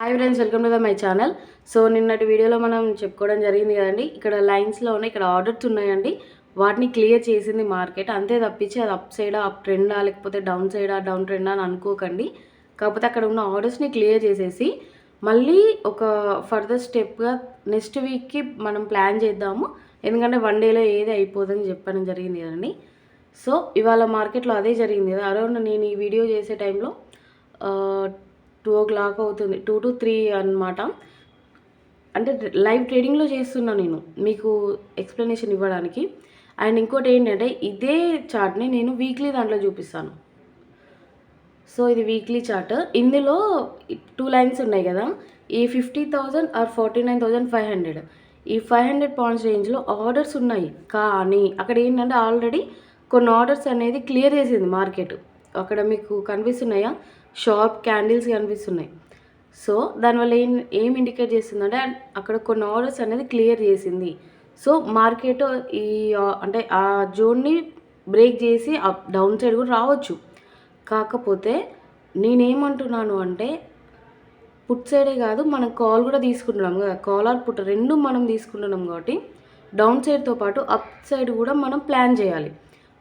Hi friends, welcome to my channel. So నిన్నటి వీడియోలో మనం చెప్పుకోవడం జరిగింది కదండి. ఇక్కడ లైన్స్లో ఉన్నాయి, ఇక్కడ ఆర్డర్స్ ఉన్నాయండి. వాటిని క్లియర్ చేసింది మార్కెట్. అంతే తప్పించి అది అప్ సైడా, అప్ ట్రెండా, లేకపోతే డౌన్ సైడా, డౌన్ ట్రెండా అని అనుకోకండి. కాకపోతే అక్కడ ఉన్న ఆర్డర్స్ని క్లియర్ చేసేసి మళ్ళీ ఒక ఫర్దర్ స్టెప్గా నెక్స్ట్ వీక్కి మనం ప్లాన్ చేద్దాము. ఎందుకంటే వన్ డేలో ఏది అయిపోదని చెప్పడం జరిగింది కదండి. సో ఇవాళ మార్కెట్లో అదే జరిగింది కదా. అరౌండ్ నేను ఈ వీడియో చేసే టైంలో 2 o'clock అవుతుంది, 2 to 3 అనమాట. అంటే లైవ్ ట్రేడింగ్లో చేస్తున్నా నేను మీకు ఎక్స్ప్లెనేషన్ ఇవ్వడానికి. అండ్ ఇంకోటి ఏంటంటే ఇదే చార్ట్ని నేను వీక్లీ దాంట్లో చూపిస్తాను. సో ఇది వీక్లీ చార్ట్. ఇందులో 2 లైన్స్ ఉన్నాయి కదా. ఈ 50,000 ఆర్ 49,500 ఈ 500 పాయింట్స్ రేంజ్లో ఆర్డర్స్ ఉన్నాయి. కానీ అక్కడ ఏంటంటే ఆల్రెడీ కొన్ని ఆర్డర్స్ అనేది క్లియర్ చేసింది మార్కెట్. అక్కడ మీకు కనిపిస్తున్నాయా, షార్ప్ క్యాండిల్స్ కనిపిస్తున్నాయి. సో దానివల్ల ఏం ఇండికేట్ చేస్తుందంటే అక్కడ కొన్ని ఆర్డర్స్ అనేది క్లియర్ చేసింది. సో మార్కెట్ ఈ అంటే ఆ జోన్ని బ్రేక్ చేసి అప్ డౌన్ సైడ్ కూడా రావచ్చు. కాకపోతే నేనేమంటున్నాను అంటే పుట్ సైడే కాదు, మనం కాల్ కూడా తీసుకుంటున్నాం కదా, కాల్ ఆర్ పుట్ రెండు మనం తీసుకుంటున్నాం కాబట్టి డౌన్ సైడ్తో పాటు అప్ సైడ్ కూడా మనం ప్లాన్ చేయాలి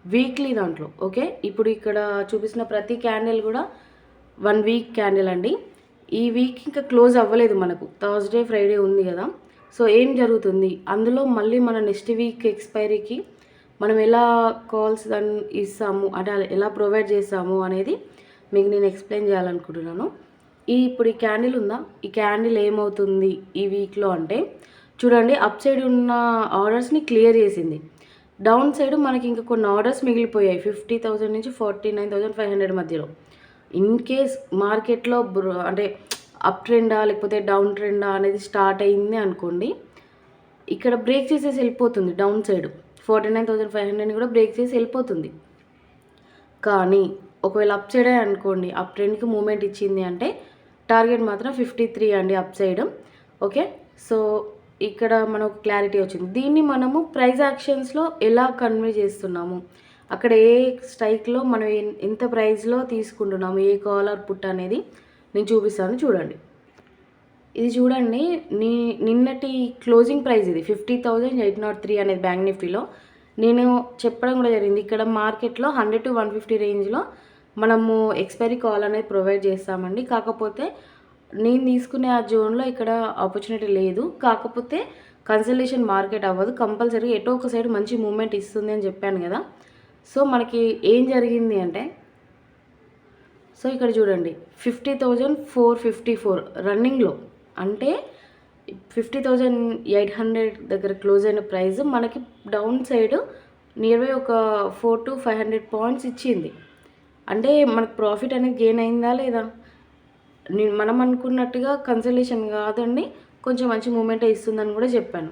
వీక్లీ దాంట్లో. ఓకే, ఇప్పుడు ఇక్కడ చూపిస్తున్న ప్రతి క్యాండిల్ కూడా 1 వీక్ క్యాండిల్ అండి. ఈ వీక్ ఇంకా క్లోజ్ అవ్వలేదు, మనకు థర్స్డే ఫ్రైడే ఉంది కదా. సో ఏం జరుగుతుంది అందులో మళ్ళీ మన నెక్స్ట్ వీక్ ఎక్స్పైరీకి మనం ఎలా కాల్స్ దాన్ని ఇస్తాము, అంటే ఎలా ప్రొవైడ్ చేస్తాము అనేది మీకు నేను ఎక్స్ప్లెయిన్ చేయాలనుకుంటున్నాను. ఇప్పుడు ఈ క్యాండిల్ ఉందా, ఈ క్యాండిల్ ఏమవుతుంది ఈ వీక్లో అంటే చూడండి, అప్ సైడ్ ఉన్న ఆర్డర్స్ని క్లియర్ చేసింది. డౌన్ సైడ్ మనకి ఇంకా కొన్ని ఆర్డర్స్ మిగిలిపోయాయి 50,000 నుంచి 49,500 మధ్యలో. ఇన్ కేస్ మార్కెట్లో అంటే అప్ ట్రెండా లేకపోతే డౌన్ ట్రెండా అనేది స్టార్ట్ అయింది అనుకోండి, ఇక్కడ బ్రేక్ చేసేసి వెళ్ళిపోతుంది. డౌన్ సైడ్ 49,500ని కూడా బ్రేక్ చేసి వెళ్ళిపోతుంది. కానీ ఒకవేళ అప్ సైడే అనుకోండి, అప్ ట్రెండ్కి మూమెంట్ ఇచ్చింది అంటే టార్గెట్ మాత్రం 53 అండి అప్ సైడ్. ఓకే, సో ఇక్కడ మనకు క్లారిటీ వచ్చింది. దీన్ని మనము ప్రైస్ యాక్షన్స్లో ఎలా కన్వే చేస్తున్నాము, అక్కడ ఏ స్ట్రైక్లో మనం ఎంత ప్రైస్లో తీసుకుంటున్నాము, ఏ కాల్ ఆర్ పుట్ అనేది నేను చూపిస్తాను. చూడండి, ఇది చూడండి, నిన్నటి క్లోజింగ్ ప్రైస్ ఇది 50,803 అనేది బ్యాంక్ నిఫ్టీలో. నేను చెప్పడం కూడా జరిగింది, ఇక్కడ మార్కెట్లో 100 to 150 రేంజ్లో మనము ఎక్స్పైరీ కాల్ అనేది ప్రొవైడ్ చేస్తామండి. కాకపోతే నేను తీసుకునే ఆ జోన్లో ఇక్కడ ఆపర్చునిటీ లేదు. కాకపోతే కన్సల్టేషన్ మార్కెట్ అవ్వదు, కంపల్సరీ ఎటో ఒక సైడ్ మంచి మూమెంట్ ఇస్తుంది అని చెప్పాను కదా. సో మనకి ఏం జరిగింది అంటే, సో ఇక్కడ చూడండి 50,454 రన్నింగ్లో, అంటే 50,800 దగ్గర క్లోజ్ అయిన ప్రైస్ మనకి డౌన్ సైడ్ నియర్బై ఒక 400 to 500 పాయింట్స్ ఇచ్చింది. అంటే మనకు ప్రాఫిట్ అనేది గెయిన్ అయిందా లేదా, మనం అనుకున్నట్టుగా కన్సల్టేషన్ కాదండి, కొంచెం మంచి మూమెంటే ఇస్తుందని కూడా చెప్పాను.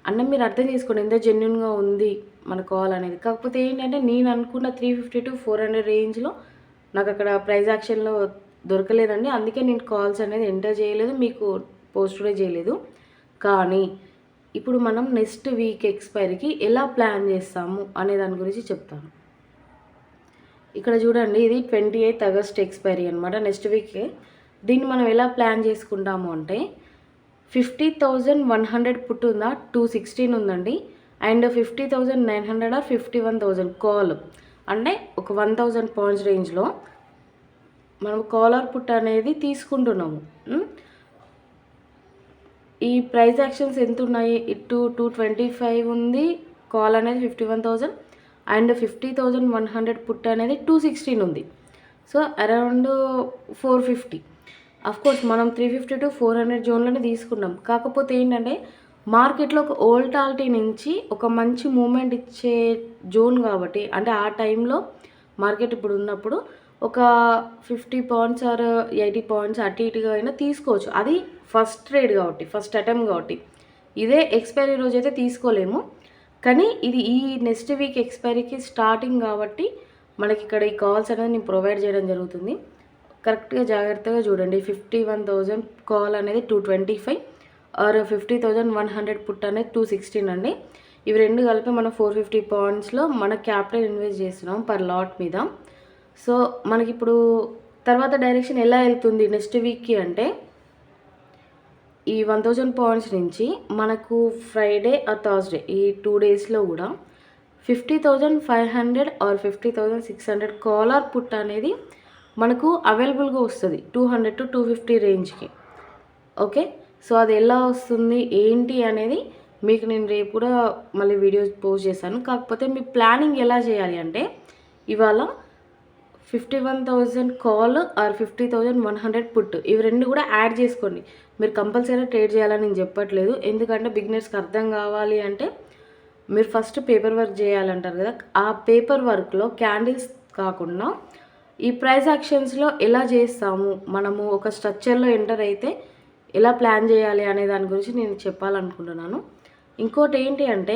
అన్న మీరు అర్థం చేసుకోండి ఎంత జెన్యున్గా ఉంది మన కాల్ అనేది. కాకపోతే ఏంటంటే నేను అనుకున్న 350 to 400 రేంజ్లో నాకు అక్కడ ప్రైస్ యాక్షన్లో దొరకలేదండి. అందుకే నేను కాల్స్ అనేది ఎంటర్ చేయలేదు, మీకు పోస్ట్ కూడా చేయలేదు. కానీ ఇప్పుడు మనం నెక్స్ట్ వీక్ ఎక్స్పైరీకి ఎలా ప్లాన్ చేస్తాము అనే దాని గురించి చెప్తాను. ఇక్కడ చూడండి, ఇది 28th August ఎక్స్పైరీ అనమాట, నెక్స్ట్ వీక్. దీన్ని మనం ఎలా ప్లాన్ చేసుకుంటాము అంటే 50,100 పుట్ ఉందా, 216 ఉందండి. అండ్ 50,900 ఆర్ 51,000 కాల్, అంటే ఒక 1,000 పాయింట్స్ రేంజ్లో మనం కాల్ ఆర్ పుట్ అనేది తీసుకుంటున్నాము. ఈ ప్రైస్ యాక్షన్స్ ఎంత ఉన్నాయి, 225 ఉంది కాల్ అనేది 51,000 అండ్ 50,100 పుట్ అనేది 216 ఉంది. So around 450. కోర్స్ మనం 350 to 400 జోన్లోనే తీసుకున్నాం. కాకపోతే ఏంటంటే మార్కెట్లో ఒక వోల్టాలిటీ నుంచి ఒక మంచి మూమెంట్ ఇచ్చే జోన్ కాబట్టి, అంటే ఆ టైంలో మార్కెట్ ఇప్పుడు ఉన్నప్పుడు ఒక 50 పాయింట్స్ ఆర్ 80 పాయింట్స్ అటు ఇటుగా అయినా తీసుకోవచ్చు. అది ఫస్ట్ ట్రేడ్ కాబట్టి, ఫస్ట్ అటెంప్ట్ కాబట్టి. ఇదే ఎక్స్పైరీ రోజు అయితే తీసుకోలేము. కానీ ఇది ఈ నెక్స్ట్ వీక్ ఎక్స్పైరీకి స్టార్టింగ్ కాబట్టి మనకి ఇక్కడ ఈ కాల్స్ అనేది నేను ప్రొవైడ్ చేయడం జరుగుతుంది. కరెక్ట్గా జాగ్రత్తగా చూడండి, 51,000 కాల్ అనేది 225 ఆర్ 50,100 పుట్ అనేది 216 అండి. ఇవి రెండు కలిపి మనం 450 పాయింట్స్లో మన క్యాపిటల్ ఇన్వెస్ట్ చేస్తున్నాం పర్ లాట్ మీద. సో మనకి ఇప్పుడు తర్వాత డైరెక్షన్ ఎలా వెళ్తుంది నెక్స్ట్ వీక్కి అంటే ఈ 1000 పాయింట్స్ నుంచి మనకు ఫ్రైడే ఆర్ థర్స్డే ఈ 2 డేస్లో కూడా 50,500 ఆర్ 50,600 కాలర్ పుట్ అనేది మనకు అవైలబుల్గా వస్తుంది 200 to 250 రేంజ్కి. ఓకే, సో అది ఎలా వస్తుంది ఏంటి అనేది మీకు నేను రేపు కూడా మళ్ళీ వీడియోస్ పోస్ట్ చేశాను. కాకపోతే మీ ప్లానింగ్ ఎలా చేయాలి అంటే ఇవాళ 51,000 కాల్ ఆర్ 50,100 పుట్, ఇవి రెండు కూడా యాడ్ చేసుకోండి. మీరు కంపల్సరీ ట్రేడ్ చేయాలని నేను చెప్పట్లేదు, ఎందుకంటే బిగినర్స్కి అర్థం కావాలి అంటే మీరు ఫస్ట్ పేపర్ వర్క్ చేయాలంటారు కదా, ఆ పేపర్ వర్క్లో క్యాండిల్స్ కాకుండా ఈ ప్రైస్ యాక్షన్స్లో ఎలా చేస్తాము, మనము ఒక స్ట్రక్చర్లో ఎంటర్ అయితే ఎలా ప్లాన్ చేయాలి అనే దాని గురించి నేను చెప్పాలనుకుంటున్నాను. ఇంకోటి ఏంటి అంటే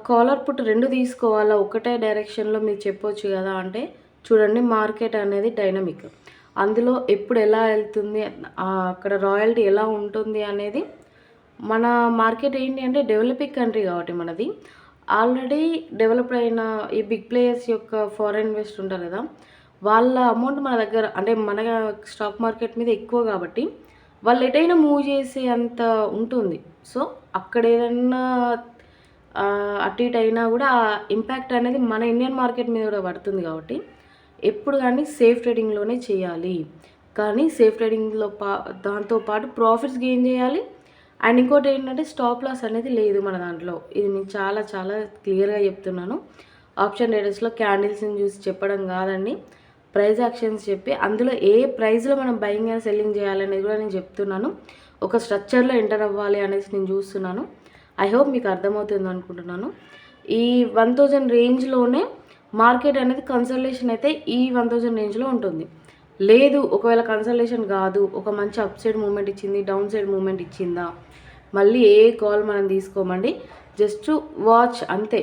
కాలర్ పుట్ రెండు తీసుకోవాలా ఒకటే డైరెక్షన్లో మీరు చెప్పొచ్చు కదా అంటే, చూడండి మార్కెట్ అనేది డైనమిక్, అందులో ఎప్పుడు ఎలా వెళ్తుంది, అక్కడ రాయల్టీ ఎలా ఉంటుంది అనేది, మన మార్కెట్ ఏంటి అంటే డెవలపింగ్ కంట్రీ కాబట్టి మనది ఆల్రెడీ డెవలప్ అయిన ఈ బిగ్ ప్లేయర్స్ యొక్క ఫారెన్ ఇన్వెస్ట్ ఉంటారు కదా, వాళ్ళ అమౌంట్ మన దగ్గర అంటే మన స్టాక్ మార్కెట్ మీద ఎక్కువ కాబట్టి వాళ్ళు ఎటైనా మూవ్ చేసే అంత ఉంటుంది. సో అక్కడ ఏదన్నా అటు ఇటు అయినా కూడా ఆ ఇంపాక్ట్ అనేది మన ఇండియన్ మార్కెట్ మీద కూడా పడుతుంది. కాబట్టి ఎప్పుడు కానీ సేఫ్ ట్రేడింగ్లోనే చేయాలి, కానీ సేఫ్ ట్రేడింగ్లో దాంతోపాటు ప్రాఫిట్స్ గెయిన్ చేయాలి. అండ్ ఇంకోటి ఏంటంటే స్టాప్ లాస్ అనేది లేదు మన దాంట్లో, ఇది నేను చాలా చాలా క్లియర్గా చెప్తున్నాను. ఆప్షన్ ట్రేడర్స్లో క్యాండిల్స్ని చూసి చెప్పడం కాదండి, ప్రైస్ యాక్షన్స్ చెప్పి అందులో ఏ ప్రైస్లో మనం బయింగ్ అండ్ సెల్లింగ్ చేయాలనేది కూడా నేను చెప్తున్నాను. ఒక స్ట్రక్చర్లో ఎంటర్ అవ్వాలి అనేసి నేను చూస్తున్నాను. ఐ హోప్ మీకు అర్థమవుతుంది అనుకుంటున్నాను. ఈ 1000 రేంజ్లోనే మార్కెట్ అనేది కన్సల్టేషన్ అయితే ఈ 1000 రేంజ్లో ఉంటుంది. లేదు ఒకవేళ కన్సల్టేషన్ కాదు, ఒక మంచి అప్ సైడ్ మూమెంట్ ఇచ్చింది, డౌన్ సైడ్ మూమెంట్ ఇచ్చిందా, మళ్ళీ ఏ కాల్ మనం తీసుకోమండి, జస్ట్ వాచ్ అంతే.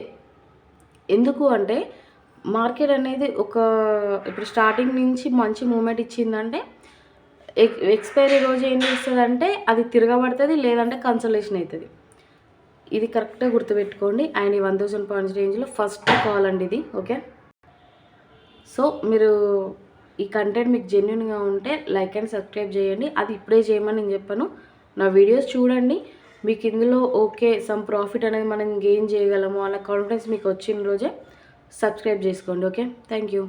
ఎందుకు అంటే మార్కెట్ అనేది ఇప్పుడు స్టార్టింగ్ నుంచి మంచి మూమెంట్ ఇచ్చిందంటే ఎక్స్పైరీ రోజు ఏం చేస్తుందంటే అది తిరగబడుతుంది, లేదంటే కన్సల్టేషన్ అవుతుంది. ఇది కరెక్ట్గా గుర్తుపెట్టుకోండి. అండ్ ఈ 1000 పాయింట్స్ రేంజ్లో ఫస్ట్ కాల్ అండి ఇది. ఓకే, సో మీరు ఈ కంటెంట్ మీకు జెన్యున్గా ఉంటే లైక్ అండ్ సబ్స్క్రైబ్ చేయండి. అది ఇప్పుడే చేయమని నేను చెప్పాను, నా వీడియోస్ చూడండి. మీకు ఇందులో ఓకే సమ్ ప్రాఫిట్ అనేది మనం గెయిన్ చేయగలము అన్న కాన్ఫిడెన్స్ మీకు వచ్చిన రోజే సబ్స్క్రైబ్ చేసుకోండి. Okay, thank you.